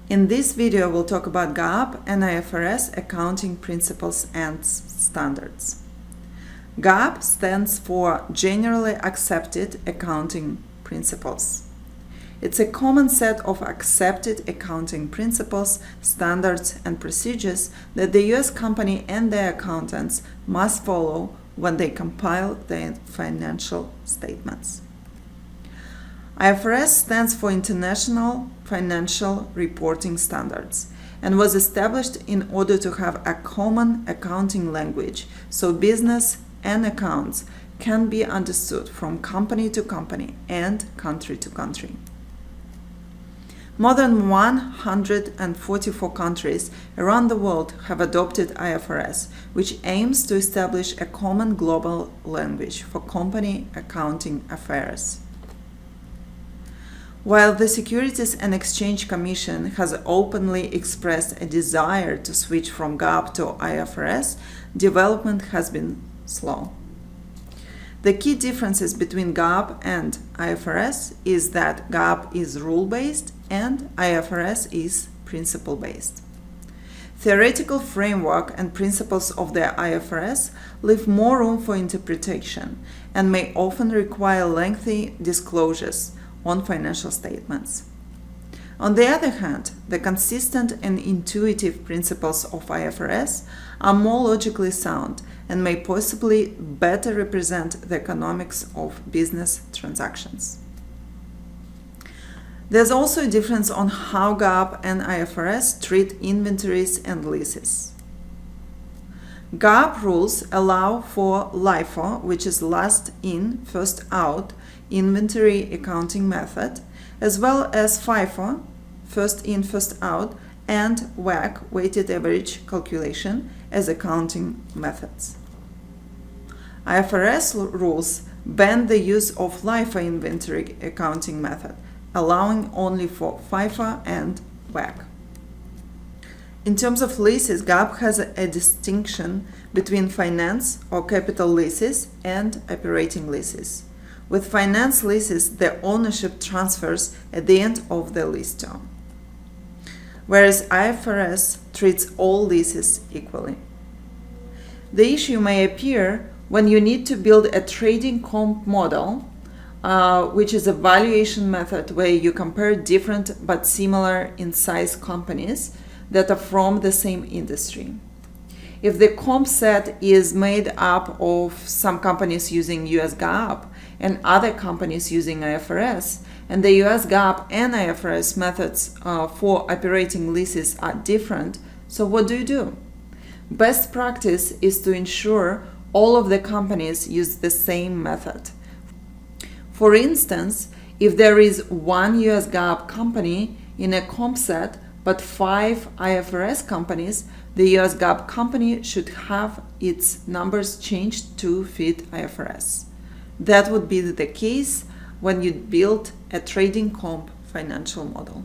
In this video, we'll talk about GAAP and IFRS accounting principles and standards. GAAP stands for Generally Accepted Accounting Principles. It's a common set of accepted accounting principles, standards, and procedures that the U.S. company and their accountants must follow when they compile their financial statements. IFRS stands for International Financial Reporting Standards and was established in order to have a common accounting language so business and accounts can be understood from company to company and country to country. More than 144 countries around the world have adopted IFRS, which aims to establish a common global language for company accounting affairs. While the Securities and Exchange Commission has openly expressed a desire to switch from GAAP to IFRS, development has been slow. The key differences between GAAP and IFRS is that GAAP is rule-based and IFRS is principle-based. Theoretical framework and principles of the IFRS leave more room for interpretation and may often require lengthy disclosures on financial statements. On the other hand, the consistent and intuitive principles of IFRS are more logically sound and may possibly better represent the economics of business transactions. There's also a difference on how GAAP and IFRS treat inventories and leases. GAAP rules allow for LIFO, which is last in, first out, inventory accounting method, as well as FIFO, first in, first out, and WACC, weighted average calculation, as accounting methods. IFRS rules ban the use of LIFO inventory accounting method, allowing only for FIFO and WACC. In terms of leases, GAAP has a distinction between finance or capital leases and operating leases. With finance leases, the ownership transfers at the end of the lease term, whereas IFRS treats all leases equally. The issue may appear when you need to build a trading comp model, which is a valuation method where you compare different but similar in size companies that are from the same industry. If the comp set is made up of some companies using US GAAP and other companies using IFRS, and the US GAAP and IFRS methods for operating leases are different, so what do? Best practice is to ensure all of the companies use the same method. For instance, if there is one US GAAP company in a comp set but 5 IFRS companies, the US GAAP company should have its numbers changed to fit IFRS. That would be the case when you build a trading comp financial model.